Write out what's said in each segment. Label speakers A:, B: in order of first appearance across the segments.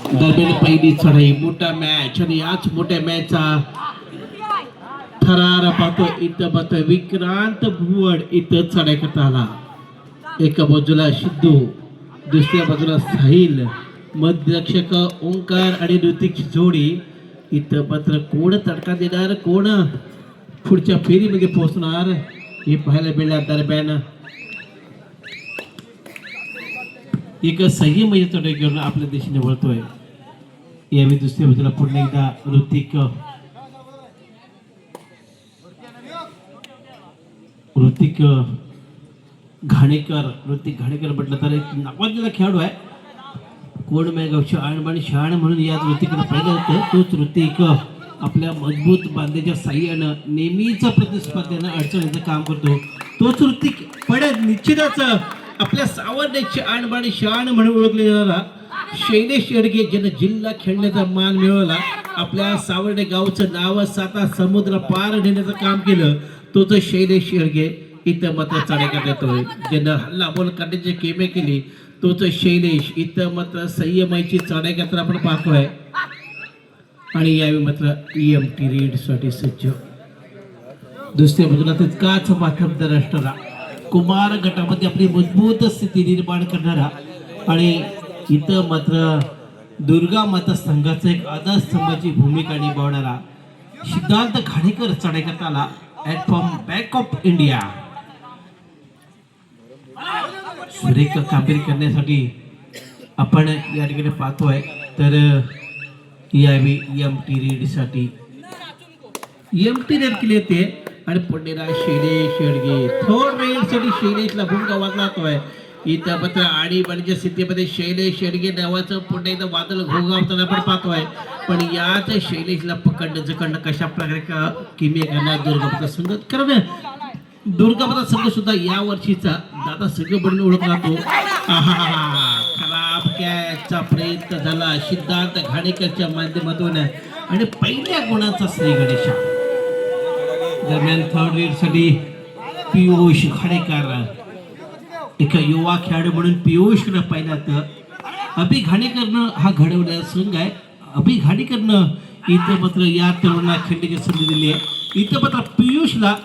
A: दरम्यान पहिली चढाई मोठा मॅच आणि याच मोठ्या मॅचचा थरार पाहतो. इथं मत विक्रांत भुवड इथं चढाई करता आला. एका बाजूला सिद्धू, दुसऱ्या बाजूला साहिल, मध्यरक्षक ओंकार आणि ऋतिक जोडी. इथं मात्र कोण तडका देणार, कोण पुढच्या फेरीमध्ये पोहोचणार हे पाहायला मिळणार. दरम्यान एक संयम चढाई करून आपल्या दिशेने वळतोय. यावेळी दुसऱ्या बाजूला पुन्हा एकदा ऋतिक घाणेकर म्हटलं तर एक नावाजलेला खेळाडू आहे. कोण गावचे आणबाणी शहाण म्हणून याच ऋतिकनं पाहिलं होतं. तोच ऋतिक आपल्या मजबूत बांधेच्या साह्यानं नेहमीच प्रतिस्पर्ध्यानं अडचणीचं काम करतो. तोच ऋतिक पण निश्चितच आपल्या सावर्ड्याची आणबाणी शहाण म्हणून ओळखले जाणारा शैलेश येडगे, ज्यानं जिल्हा खेळण्याचा मान मिळवला. आपल्या सावर्डे गावचं नाव 7 समुद्र पार नेण्याचं काम केलं. तोच शैलेश येडगे इथं मात्र चढाई करण्यात येतोय. ज्यानं हल्ला बोल करण्याची केमे केली तोच शैलेश इथं मात्र संयमाची चढाई करताना आपण पाहतोय. आणि यावेळी मात्र EMT रेड साठी सज्ज. दुसऱ्या बाजूला तितकाच माथमदार असणारा कुमार गटामध्ये आपली मजबूत स्थिती निर्माण करणारा आणि इथं मात्र दुर्गा माता संघाचा एक आधारस्तंभाची भूमिका निभावणारा सिद्धार्थ घाणेकर चढाई करता आला. At from bank of India. सुरेख कामगिरी करण्यासाठी आपण या ठिकाणी पाहतोय. तर यावेळी EMT रेड केली होते आणि पुढेला शैलेश येडगे थोड रेडसाठी शैलेशला भूमिका वागलातोय. इथं मात्र आणीबाणीच्या स्थितीमध्ये शैलेश येडगे नावाचं पुढे एकदा वादळ घोगावताना आपण पाहतोय. पण याच शैलेशला पकडणं कशा प्रकारे किमी करणार दुर्गामाता संघ. कारण दुर्गामाता संघ सुद्धा या वर्षीचा दादा संघ म्हणून ओळखला जातो. खराब कॅचचा प्रयत्न झाला सिद्धार्थ घाणेकरच्या माध्यमातून आणि पहिल्या गुणाचा श्री गणेशा. दरम्यान थर्ड रेडसाठी पियुष घाणेकर, एका युवा खेळाडू म्हणून पियुषनं पाहिलं तर अभि घाणेकरनं हा घडवलेला संघ आहे. अभि घाणेकरनं इथं मात्र या तरुणाला खेळण्याची संधी दिली आहे. इथं मात्र पियुषला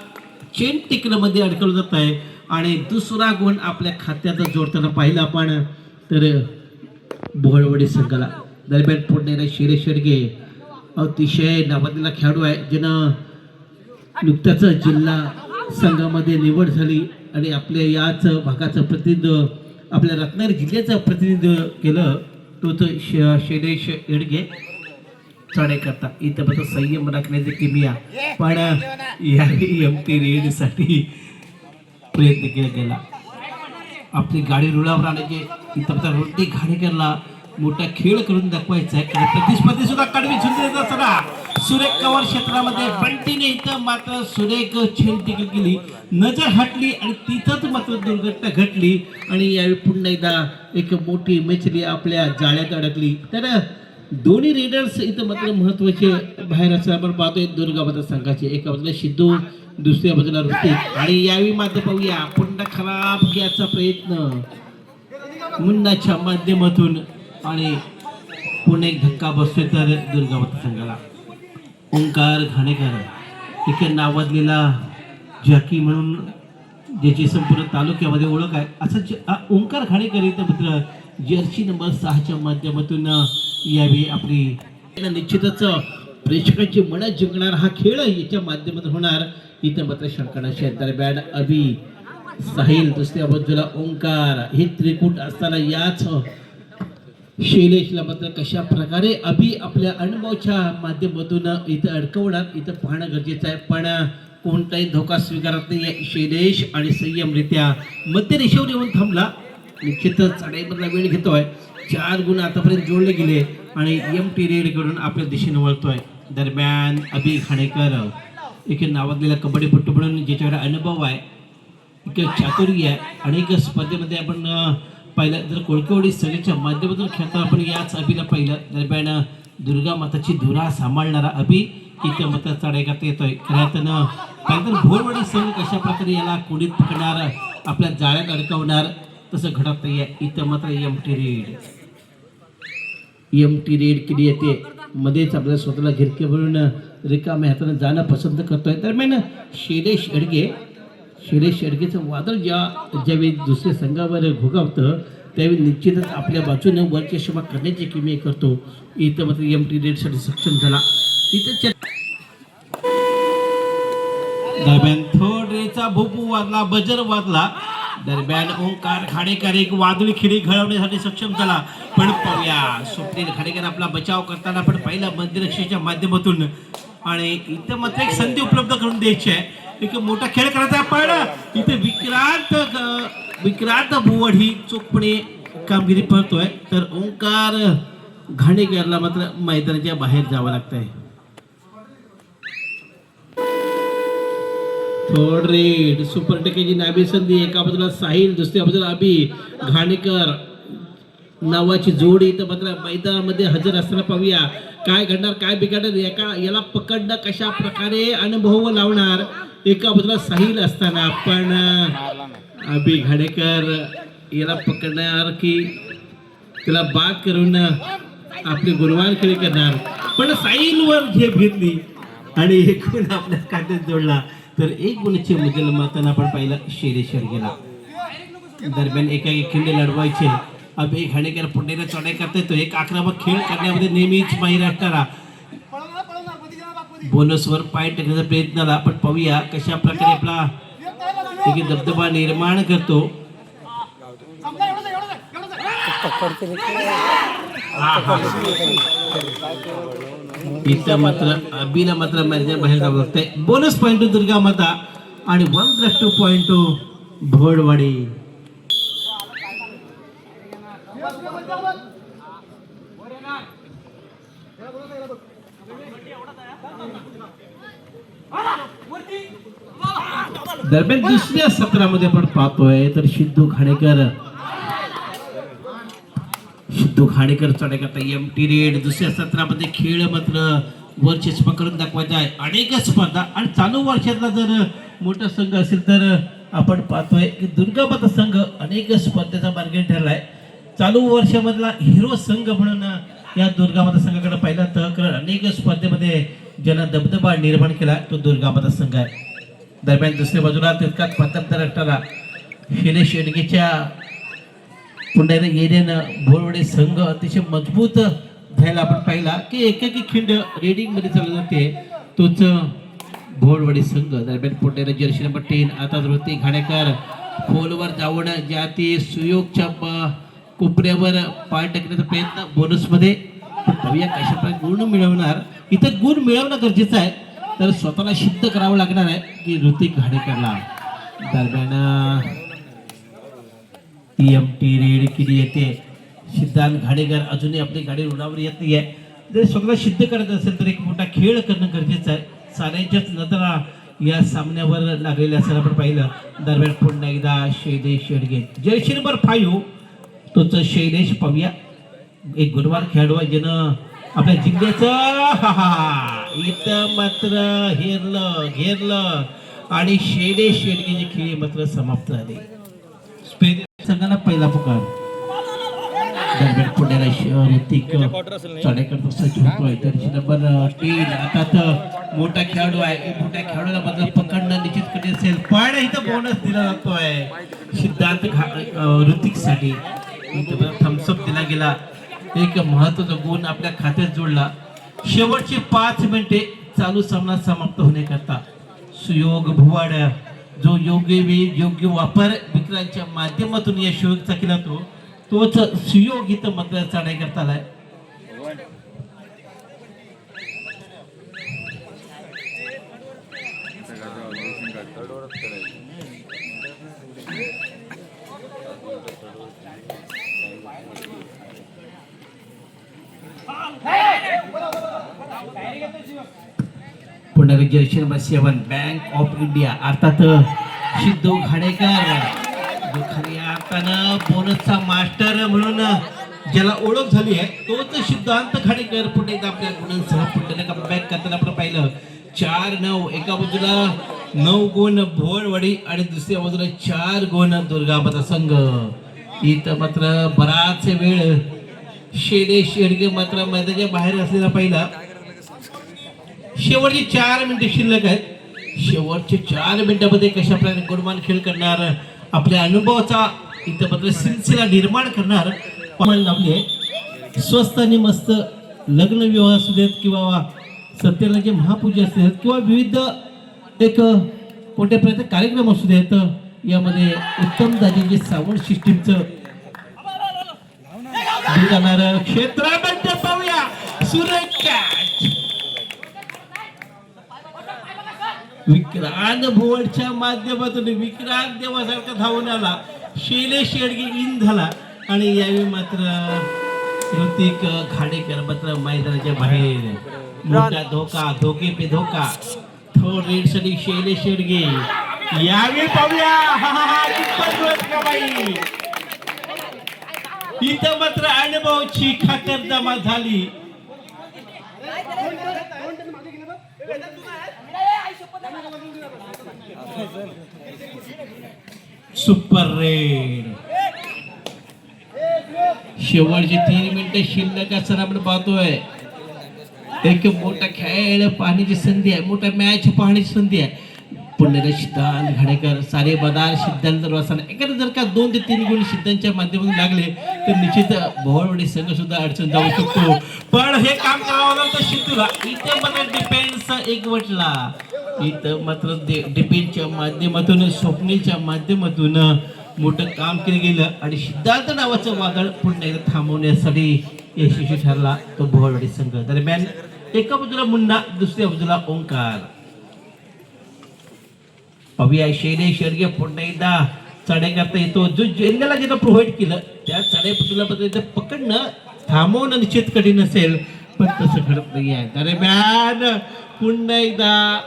A: चेन टेकनमध्ये अडकवलं जात आहे आणि दुसरा गुण आपल्या खात्यात जोडताना पाहिलं आपण तर बोहळवडी संघाला. दरम्यान पुढे शैलेश येडगे अतिशय नावाजलेला खेळाडू आहे, ज्यानं नुकत्याच जिल्हा संघामध्ये निवड झाली आणि आपल्या याच भागाचं प्रतिनिधित्व आपल्या रत्नागिरी जिल्ह्याचं प्रतिनिधित्व केलं. तोच शैलेश येडगे चढाई करता. इथं मात्र संयम राखण्याची किमिया पण या EMT रेडसाठी प्रयत्न केला गेला. आपली गाडी रुळावर आणायची. इथं मात्र ऋतिक घाणेकरला मोठा खेळ करून दाखवायचा आहे. प्रतिस्पर्धी सुद्धा कडवी झुंजण्याचा चढा सुरेख कव्हर क्षेत्रामध्ये बंटीने इथं मात्र सुरेख छेड टिकल केली. नजर हटली आणि तिथंच मात्र दुर्घटना घडली आणि यावेळी पुन्हा एकदा एक मोठी मछली आपल्या जाळ्यात अडकली. तर दोन्ही रेडर्स इथं मात्र महत्वाचे बाहेर असं आपण पाहतोय. दुर्गामाता संघाचे एका बाजूला सिद्धू, दुसऱ्या बाजूला ऋतिक. आणि यावेळी मात्र पाहूया पुन्हा खराब घ्यायचा प्रयत्न मुन्नाच्या माध्यमातून आणि पुन्हा एक धक्का बसतोय तर दुर्गामाता संघाला. ओंकार घाणेकर एक नावाजलेला जॅकी म्हणून ज्याची संपूर्ण तालुक्यामध्ये ओळख आहे असं ओंकार घाणेकर इथं मात्र जर्सी नंबर 6च्या माध्यमातून यावेळी आपली निश्चितच प्रेक्षकांची मन जिंकणार हा खेळ याच्या माध्यमातून होणार. इथं मात्र षटकांच्या दरम्यान अभि, साहिल, दुसऱ्या बाजूला ओंकार हे त्रिकूट असताना याच शैलेशला मात्र कशा प्रकारे अभि आपल्या अनुभवाच्या माध्यमातून इथं अडकवणार इथं पाहणं गरजेचं आहे. पण कोणताही धोका स्वीकारत नाही शैलेश आणि संयमरित्या मध्य रेषेवर येऊन थांबला. निश्चितच चढाईमधला वेळ घेतोय. 4 गुण आतापर्यंत जोडले गेले आणि EMT रेड कडून आपल्या दिशेने वळतोय. दरम्यान अभि घाणेकर एक नावाजलेला कबड्डीपटू म्हणून ज्याच्याकडे अनुभव आहे, एक चातुर्य आहे. अनेक स्पर्धेमध्ये आपण पाहिलं जर कोळकवडी सगळ्याच्या माध्यमातून खेळताना आपण याच अभिला पाहिलं. दरम्यान दुर्गा माताची धुरा सांभाळणारा अभि इथं मात्र चढाई करता येतोय. खऱ्यातनं त्यानंतर भोरवाडी संघ कशा प्रकारे याला कोडीत पकडणार, आपल्या जाळ्यात अडकवणार तसं घडत नाहीये. इथं मात्र EMT रेड टी रेड केली येते मध्येच आपल्याला स्वतःला घिरके भरून रिकाम्या हाताने जाणं पसंत करतोय. दरम्यान शैलेश शेडगेचं वादळ ज्यावेळी दुसऱ्या संघावर भोगावतं त्यावेळी निश्चितच आपल्या बाजूने वरची क्षमा करण्याची किमी करतो. इथं मात्र टी रेडसाठी सक्षम झाला. इथं दरम्यान थर्ड रेचा भोपू वाजला, बजर वाजला. दरम्यान ओंकार खाडेकर एक वादळी खिडी घडवण्यासाठी सक्षम झाला. पण पाहूया स्वप्नील खाडेकर आपला बचाव करताना पण पहिला मंदिरक्षेच्या माध्यमातून आणि इथं मात्र एक संधी उपलब्ध करून द्यायची आहे. एक मोठा खेळ करायचा पण इथे विक्रांत भुवड ही चोखपणे कामगिरी करतोय. तर ओंकार घाणेकरला मात्र मैदानाच्या बाहेर जावं लागतंय. थर्ड रेड सुपर टक्केची नावी संधी. एका बाजूला साहिल, दुसऱ्या बाजूला अभि घाणेकर नावाची जोडी इथं मात्र मैदानामध्ये हजर असताना पाहूया काय घडणार, काय बिघडणार. याला पकडणं कशा प्रकारे अनुभव लावणार. एका बाजूला साहिल असताना पण अभि घाणेकर याला पकडणार की त्याला बाद करून आपले गुणवान खेळी करणार. पण साहिलवर झेप घेतली आणि एक गुण आपल्या खात्यात जोडला. तर एक गुणाची मुद्दल माताना आपण पाहिलं शेरेश्वर गेला. दरम्यान एकाएकी खिंड लढवायचे. अभि घाणेकर पुढे चढाई करता येतो. एक आक्रमक खेळ करण्यामध्ये नेहमीच माहीर असणारा बोनसवर पाय टाकण्याचा प्रयत्न झाला. पण पाहूया कशा प्रकारे आपला एक दबदबा निर्माण करतो. इथं मात्र अभिला मात्र मैदान बाहेर जावं लागतंय. बोनस पॉइंट टू दुर्गा माता आणि 1+2 पॉइंट टू भोडवाडी. दरम्यान दुसऱ्या सत्रामध्ये आपण पाहतोय तर सिद्धू खाडेकर चढाई करता टी रेड. दुसऱ्या सत्रामध्ये खेळ मात्र वर्चस्व करून दाखवायचा आहे. अनेक स्पर्धा आणि चालू वर्षातला जर मोठा संघ असेल तर आपण पाहतोय की दुर्गामाता संघ अनेक स्पर्धेचा मार्ग ठरलाय. चालू वर्षामधला हिरो संघ म्हणून या दुर्गामाता संघाकडे पहिला तह अनेक स्पर्धेमध्ये ज्यांना दबदबा निर्माण केला तो दुर्गामाता संघ आहे. दरम्यान दुसऱ्या बाजूला तितकाच पंतप्रधान राष्ट्राला शैलेश शेडगेच्या पुन्हा येण्यानं भोरवडे संघ अतिशय मजबूत झाला. आपण पाहिला की एकाकी खिंड रेडिंग मध्ये चालू जाते तोच भोरवडे संघ. दरम्यान पुण्याला जर्सी नंबर 10 आता ऋतिक घाणेकर खोलवर जाऊन ज्या ती सुयोगच्या कोपऱ्यावर पाय टाकण्याचा प्रयत्न बोनस मध्ये. पाहूया कशा प्रकारे गुण मिळवणार. इथं गुण मिळवणं गरजेचं आहे तर स्वतःला सिद्ध करावं लागणार आहे की ऋतिक घाणेकरला. दरम्यान टी रेड केली येते. सिद्धांत घाणेकर अजूनही आपली गाडी रुळावर येत नाही आहे. जर स्वतःला सिद्ध करायचं असेल तर एक मोठा खेळ करणं गरजेचं आहे. साऱ्यांच्याच नजरा या सामन्यावर लागलेल्या असं आपण पाहिलं. दरम्यान पुन्हा एकदा शैलेश शेडगे जर्सी नंबर 5 तोच शैलेश. पाहूया एक गुणवान खेळाडू आहे ज्यानं आपल्या जिल्ह्याचं इथं मात्र घेरलं आणि शैलेश शेडगेची खेळी मात्र समाप्त झाली. संघाला पहिला पुकार. दरम्यान पुण्याला ऋतिक चढाई करतो सच होतोय. जर्सी नंबर 3 आता तर मोठा खेळाडू आहे. मोठ्या खेळाडूला मात्र पकडणं निश्चित कठीण असेल पण इथं बोनस दिला जातोय सिद्धांत ऋतिक साठी. थम्सअप दिला गेला. एक महत्वाचा गुण आपल्या खात्यात जोडला. शेवटचे 5 मिनिटे चालू सामना समाप्त होण्याकरता सुयोग भुवाड जो योग्य वापर विक्रांच्या माध्यमातून या सुयोगचा केला तोच सुयोग इथं मात्र चढाई करता आलाय. पुन्हा Jersey number 7 bank of India अर्थात सिद्धू घाणेकर जो खऱ्या अर्थानं बोनसचा मास्टर म्हणून ज्याला ओळख झाली आहे तोच सिद्धांत घाणेकर पुढे आपल्या गुणांसह पुढे कमबॅक करताना आपण पाहिलं. 4-9 एका बाजूला 9 गुण भोरवाडी आणि दुसऱ्या बाजूला 4 गुण दुर्गामाता संघ. इथं मात्र बराच वेळ शैलेश शेडगे मात्र मैदानाच्या बाहेर असलेला पहिला. शेवटची 4 मिनिटे शिल्लक आहेत. शेवटच्या 4 मिनिटांमध्ये कशा प्रकारे गुणमान खेळ करणार, आपल्या अनुभवाचा इथं मात्र सिलसिला निर्माण करणार लावली आहे. स्वस्त आणि मस्त लग्न विवाह असू देत किंवा सत्यनारायणाची महापूजा असू देत किंवा विविध एक मोठ्या प्रकारचे कार्यक्रम असू देत, यामध्ये उत्तम दर्जाचे साऊंड सिस्टीमचं जाणार क्षेत्रामध्ये पाहूया. सुरेख कॅच विक्रांत भोवडच्या माध्यमातून विक्रांत देवासारखा धावून आला. शैलेश शेडगे इन झाला आणि यावेळी मात्र ऋतिक खाडेकर मात्र मैदानाच्या बाहेर. मोठा धोका, धोके पे धोका. थोड रेड साठी शैलेश शेडगे यावेळी पाहूया. इथं मात्र अनुभवाची खातरजमा झाली. Super red. शेवटची 3 मिनिटे शिल्लक असताना आपण पाहतोय एक मोठा खेळ पाहण्याची संधी आहे, मोठा मॅच पाहण्याची संधी आहे. पुण्याला सिद्धांत घाडेकर सारे बदार सिद्धांत असताना एखादं जर का 2 ते 3 गुण सिद्धांतच्या माध्यमातून लागले तर निश्चित भोवळवाडी संघ सुद्धा अडचण जाऊ शकतो. पण हे काम करावं लागतं सिद्धूला. इथे मात्र डिफेन्स एकवटला. इथं मात्र डिफेन्सच्या माध्यमातून स्वप्नीलच्या माध्यमातून मोठं काम केलं गेलं आणि सिद्धांत नावाचं वादळ पुन्हा एकदा थांबवण्यासाठी यशस्वी ठरला तो भोवळवाडी संघ. दरम्यान एका बाजूला मुन्ना, दुसऱ्या बाजूला ओंकार. पाहूया शैलेश शेडगे पुन्हा एकदा चढाई करता येतो. जो जेलला जिथं प्रोव्हाइड केलं त्या चढाईपटूला इथं पकडणं थांबवणं निश्चित कठीण असेल, पण तसं घडत नाही आहे. दरम्यान पुन्हा एकदा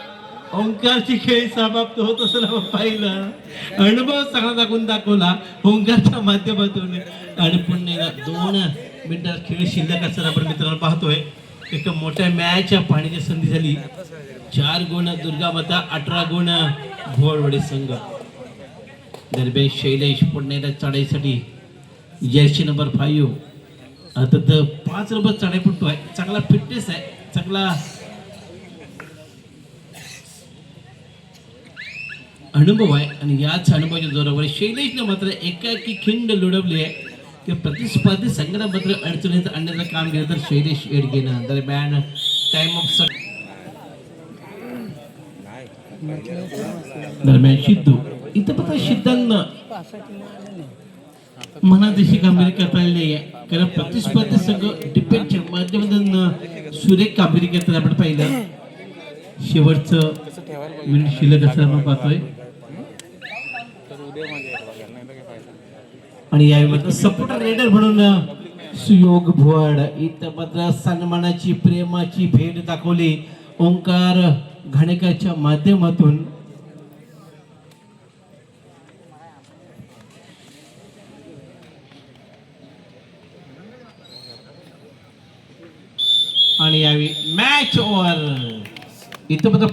A: ओंकारची खेळ समाप्त होत असं पाहिलं. अनुभव चांगला दाखवला ओंकारच्या माध्यमातून आणि पुन्हा एकदा 2 मिनिटात खेळ शिल्लक असताना आपण मित्रांनो पाहतोय एक मोठ्या मॅच पाहण्याची संधी झाली. 4 गुण दुर्गामाता, 18 गुण भोवळवाडी संघ. दरम्यान शैलेश पुन्हा एकदा चढाईसाठी जर्सी नंबर 5 आता तर 5 नंबर चढाईपटू आहे. चांगला फिटनेस आहे, चांगला अनुभव आहे आणि याच अनुभवाच्या जोरावर शैलेशने मात्र एकाकी खिंड लुडवली आहे. ते प्रतिस्पर्धी संघाला मात्र अडचणीत आणण्याचं काम केलं तर शैलेश शेडगेनं. दरम्यान टाइम ऑफ दरम्यान सिद्धू इथं पता सिद्धांत मनादेशी कामगिरी करता आलेली आहे, कारण प्रतिस्पर्धी संघ डिफेन्सच्या माध्यमातून सुरेख कामगिरी करताना आपण पाहिलं. शेवटचं मिनिट शिल्लक असताना पाहतोय आणि यावेळी सपोर्टर रेडर म्हणून सुयोग भोवड इथं मात्र सन्मानाची प्रेमाची भेट दाखवली ओंकार घाणेकरच्या माध्यमातून. आणि यावेळी मॅच ओव्हर. इथं मात्र